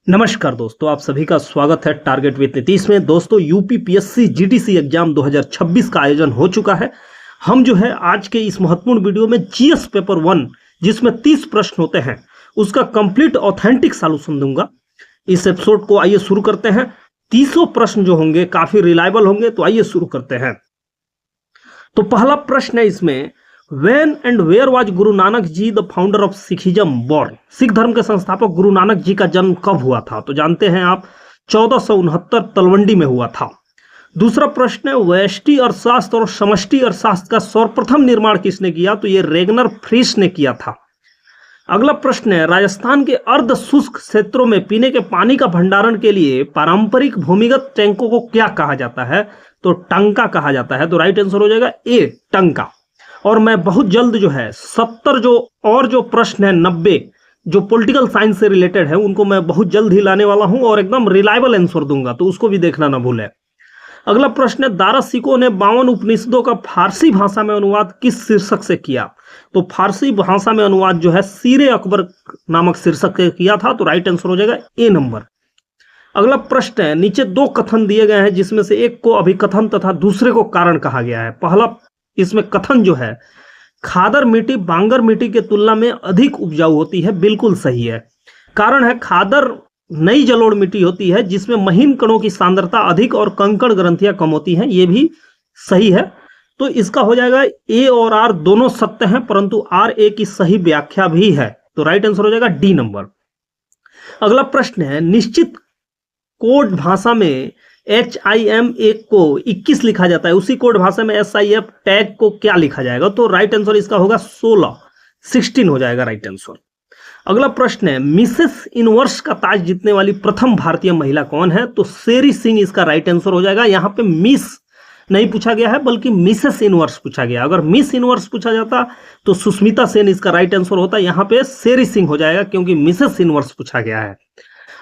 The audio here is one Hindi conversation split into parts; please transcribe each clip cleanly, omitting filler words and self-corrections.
नमस्कार दोस्तों, आप सभी का स्वागत है टारगेट विद नीतीश में। दोस्तों, यूपीपीएससी जीडीसी एग्जाम 2026 का आयोजन हो चुका है। हम जो है आज के इस महत्वपूर्ण वीडियो में जीएस पेपर 1 जिसमें 30 प्रश्न होते हैं उसका कंप्लीट ऑथेंटिक सॉल्यूशन दूंगा। इस एपिसोड को आइए शुरू करते हैं। 30 प्रश्न जो होंगे काफी रिलायबल होंगे, तो आइए शुरू करते हैं। तो पहला प्रश्न है इसमें, When and where was Guru Nanak ji the founder of Sikhism born? सिख धर्म के संस्थापक गुरु नानक जी का जन्म कब हुआ था? तो जानते हैं आप 1469 तलवंडी में हुआ था। दूसरा प्रश्न है, व्यष्टि अर्थशास्त्र और समष्टि अर्थशास्त्र का सर्वप्रथम निर्माण किसने किया? तो ये रेगनर फ्रीस ने किया था। अगला प्रश्न है, राजस्थान के अर्ध शुष्क क्षेत्रों में पीने के पानी का भंडारण के लिए पारंपरिक भूमिगत टैंकों को क्या कहा जाता है? तो टंका कहा जाता है। तो राइट आंसर हो जाएगा ए, टंका। और मैं बहुत जल्द जो है 70 जो प्रश्न है 90 जो पॉलिटिकल साइंस से रिलेटेड है उनको मैं बहुत जल्द ही लाने वाला हूं और एकदम रिलायबल आंसर दूंगा, तो उसको भी देखना ना भूलें। अगला प्रश्न है, दारा सिकों ने 52 उपनिषदों का फारसी भाषा में अनुवाद किस शीर्षक से किया? तो फारसी भाषा में अनुवाद जो है सीरे अकबर नामक शीर्षक से किया था। तो राइट आंसर हो जाएगा ए नंबर। अगला प्रश्न है, नीचे दो कथन दिए गए हैं जिसमें से एक को अभिकथन तथा दूसरे को कारण कहा गया है। पहला इसमें कथन जो है, खादर मिट्टी बांगर मिट्टी के तुलना में अधिक उपजाऊ होती है, बिल्कुल सही है। कारण है, खादर नई जलोढ़ मिट्टी होती है जिसमें महीन कणों की सांद्रता अधिक और कंकड़ ग्रंथियां कम होती हैं, ये भी सही है। तो इसका हो जाएगा ए और आर दोनों सत्य हैं, परंतु आर ए की सही व्याख्या भी है। तो राइट आंसर हो जाएगा डी नंबर। अगला प्रश्न है, निश्चित कोड भाषा में HIM1 को 21 लिखा जाता है, उसी कोड भाषा में SIF टैग को क्या लिखा जाएगा? तो राइट आंसर इसका होगा 16 हो जाएगा राइट आंसर। अगला प्रश्न है, मिसेस यूनिवर्स का ताज जीतने वाली प्रथम भारतीय महिला कौन है? तो शेरी सिंह इसका राइट आंसर हो जाएगा। यहाँ पे मिस नहीं पूछा गया है बल्कि मिसेस यूनिवर्स पूछा गया। अगर मिस यूनिवर्स पूछा जाता तो सुष्मिता सेन इसका राइट आंसर होता। यहाँ पे शेरी सिंह हो जाएगा क्योंकि मिसेस यूनिवर्स पूछा गया है।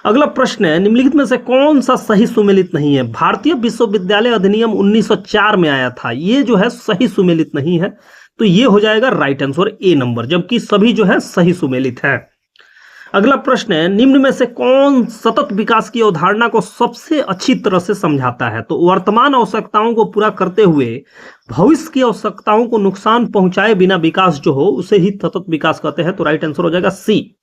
अगला प्रश्न है, निम्नलिखित में से कौन सा सही सुमेलित नहीं है? भारतीय विश्वविद्यालय अधिनियम 1904 में आया था, ये जो है सही सुमेलित नहीं है, तो ये हो जाएगा राइट आंसर ए नंबर, जबकि सभी जो है सही सुमेलित है। अगला प्रश्न है, निम्न में से कौन सतत विकास की अवधारणा को सबसे अच्छी तरह से समझाता है? तो वर्तमान आवश्यकताओं को पूरा करते हुए भविष्य की आवश्यकताओं को नुकसान पहुंचाए बिना विकास जो हो उसे ही सतत विकास कहते हैं। तो राइट आंसर हो जाएगा सी।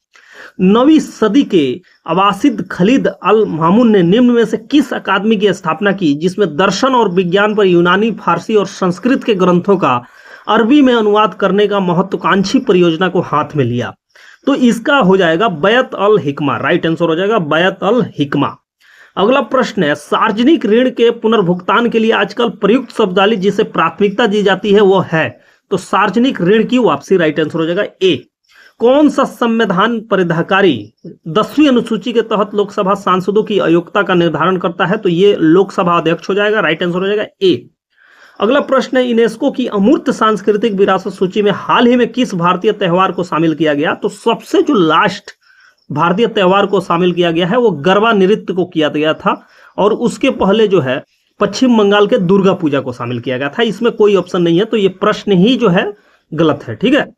9वीं सदी के अबासिद खलीद अल मामून ने निम्न में से किस अकादमी की स्थापना की जिसमें दर्शन और विज्ञान पर यूनानी, फारसी और संस्कृत के ग्रंथों का अरबी में अनुवाद करने का महत्वाकांक्षी परियोजना को हाथ में लिया? तो इसका हो जाएगा बैत अल हिकमा। राइट आंसर हो जाएगा बैत अल हिकमा। अगला प्रश्न है, सार्वजनिक ऋण के पुनर्भुगतान के लिए आजकल प्रयुक्त शब्दावली जिसे प्राथमिकता दी जाती है वो है? तो सार्वजनिक ऋण की वापसी। राइट आंसर हो जाएगा ए। कौन सा संविधान परिधाकारी 10वीं अनुसूची के तहत लोकसभा सांसदों की अयोग्यता का निर्धारण करता है? तो ये लोकसभा अध्यक्ष हो जाएगा। राइट आंसर हो जाएगा ए। अगला प्रश्न है, यूनेस्को की अमूर्त सांस्कृतिक विरासत सूची में हाल ही में किस भारतीय त्योहार को शामिल किया गया? तो सबसे जो लास्ट भारतीय त्योहार को शामिल किया गया है वो गरबा नृत्य को किया गया था, और उसके पहले जो है पश्चिम बंगाल के दुर्गा पूजा को शामिल किया गया था। इसमें कोई ऑप्शन नहीं है, तो ये प्रश्न ही जो है गलत है। ठीक है।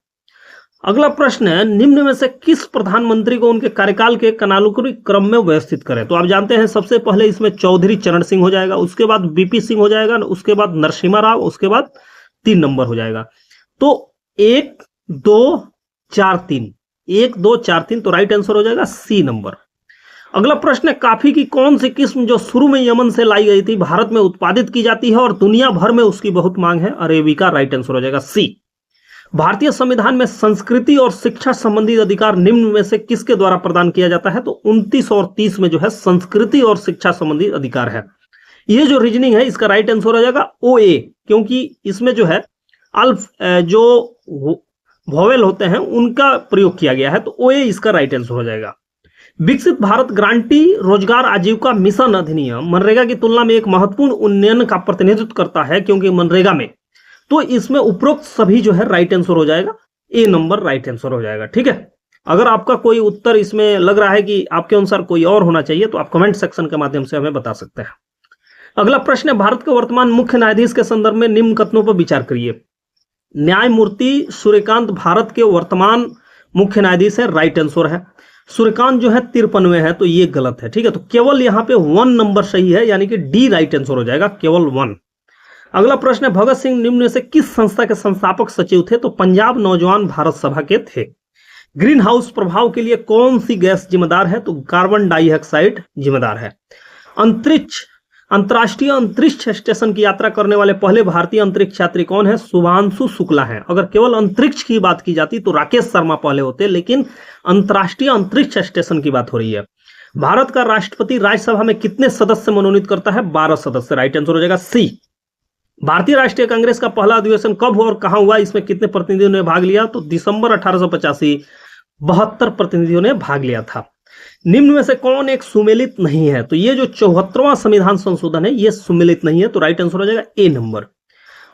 अगला प्रश्न है, निम्न में से किस प्रधानमंत्री को उनके कार्यकाल के कालानुक्रमिक क्रम में व्यवस्थित करें? तो आप जानते हैं सबसे पहले इसमें चौधरी चरण सिंह हो जाएगा, उसके बाद बीपी सिंह हो जाएगा, उसके बाद नरसिम्हा राव, उसके बाद 3 नंबर हो जाएगा। तो 1 2 4 3 1 2 4 3, तो राइट आंसर हो जाएगा सी नंबर। अगला प्रश्न है, कॉफी की कौन सी किस्म जो शुरू में यमन से लाई गई थी भारत में उत्पादित की जाती है और दुनिया भर में उसकी बहुत मांग है? अरेबिका। राइट आंसर हो जाएगा सी। भारतीय संविधान में संस्कृति और शिक्षा संबंधी अधिकार निम्न में से किसके द्वारा प्रदान किया जाता है? तो 29 और 30 में जो है संस्कृति और शिक्षा संबंधी अधिकार है। ये जो रीजनिंग है इसका राइट आंसर हो जाएगा ओ ए, क्योंकि इसमें जो है अल्फ जो वोवेल होते हैं उनका प्रयोग किया गया है, तो ओ ए इसका राइट आंसर हो जाएगा। विकसित भारत गारंटी रोजगार आजीविका मिशन अधिनियम मनरेगा की तुलना में एक महत्वपूर्ण उन्नयन का प्रतिनिधित्व करता है, क्योंकि मनरेगा में, तो इसमें उपरोक्त सभी जो है राइट आंसर हो जाएगा ए नंबर राइट आंसर हो जाएगा। ठीक है। अगर आपका कोई उत्तर इसमें लग रहा है कि आपके अनुसार कोई और होना चाहिए तो आप कमेंट सेक्शन के माध्यम से हमें बता सकते हैं। अगला प्रश्न है, भारत के वर्तमान मुख्य न्यायाधीश के संदर्भ में निम्न कथनों पर विचार करिए। न्यायमूर्ति सूर्यकांत भारत के वर्तमान मुख्य न्यायाधीश है, राइट आंसर है। सूर्यकांत जो है 53वें है, तो ये गलत है। ठीक है, तो केवल यहाँ पे 1 नंबर सही है, यानी कि डी राइट आंसर हो जाएगा, केवल 1। अगला प्रश्न है, भगत सिंह निम्न में से किस संस्था के संस्थापक सचिव थे? तो पंजाब नौजवान भारत सभा के थे। ग्रीन हाउस प्रभाव के लिए कौन सी गैस जिम्मेदार है? तो कार्बन डाइऑक्साइड जिम्मेदार है। अंतर्राष्ट्रीय अंतरिक्ष स्टेशन की यात्रा करने वाले पहले भारतीय अंतरिक्ष यात्री कौन है? शुभांशु शुक्ला है। अगर केवल अंतरिक्ष की बात की जाती तो राकेश शर्मा पहले होते, लेकिन अंतर्राष्ट्रीय अंतरिक्ष स्टेशन की बात हो रही है। भारत का राष्ट्रपति राज्यसभा में कितने सदस्य मनोनीत करता है? 12 सदस्य। राइट आंसर हो जाएगा सी। भारतीय राष्ट्रीय कांग्रेस का पहला अधिवेशन कब हुआ और कहां हुआ? इसमें कितने प्रतिनिधियों ने भाग लिया? तो दिसंबर 1885, 72 प्रतिनिधियों ने भाग लिया था। निम्न में से कौन एक सुमेलित नहीं है? तो ये जो 74वां संविधान संशोधन है ये सुमेलित नहीं है, तो राइट आंसर हो जाएगा ए नंबर।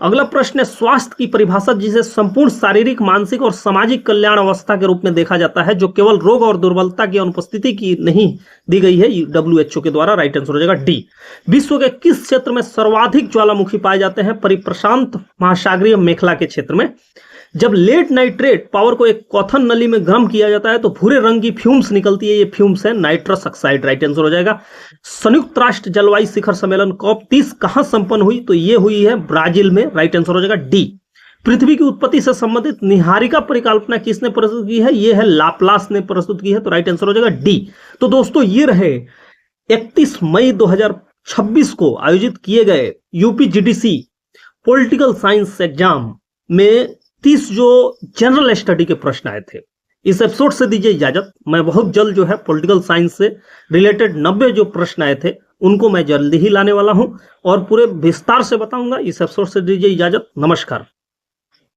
अगला प्रश्न है, स्वास्थ्य की परिभाषा जिसे संपूर्ण शारीरिक, मानसिक और सामाजिक कल्याण अवस्था के रूप में देखा जाता है, जो केवल रोग और दुर्बलता की अनुपस्थिति की नहीं दी गई है WHO के द्वारा। राइट आंसर हो जाएगा डी। विश्व के किस क्षेत्र में सर्वाधिक ज्वालामुखी पाए जाते हैं? परिप्रशांत महासागरीय मेखला के क्षेत्र में। जब लेड नाइट्रेट पावर को एक क्वथन नली में गर्म किया जाता है तो भूरे रंग की फ्यूम्स निकलती है, ये फ्यूम्स है नाइट्रस ऑक्साइड। राइट आंसर हो जाएगा। संयुक्त राष्ट्र जलवायु शिखर सम्मेलन COP30 कहां संपन्न हुई? तो ये हुई है ब्राजील में। राइट आंसर हो जाएगा डी। पृथ्वी की उत्पत्ति से संबंधित निहारिका परिकल्पना किसने प्रस्तुत की है? ये है लाप्लास ने प्रस्तुत की है, तो राइट आंसर हो जाएगा डी। तो दोस्तों ये रहे 31 मई 2026 को आयोजित किए गए UPGDC पॉलिटिकल साइंस एग्जाम में 30 जो जनरल स्टडी के प्रश्न आए थे। इस एपिसोड से दीजिए इजाजत। मैं बहुत जल्द जो है पॉलिटिकल साइंस से रिलेटेड 90 जो प्रश्न आए थे उनको मैं जल्दी ही लाने वाला हूं और पूरे विस्तार से बताऊंगा। इस एपिसोड से दीजिए इजाजत। नमस्कार।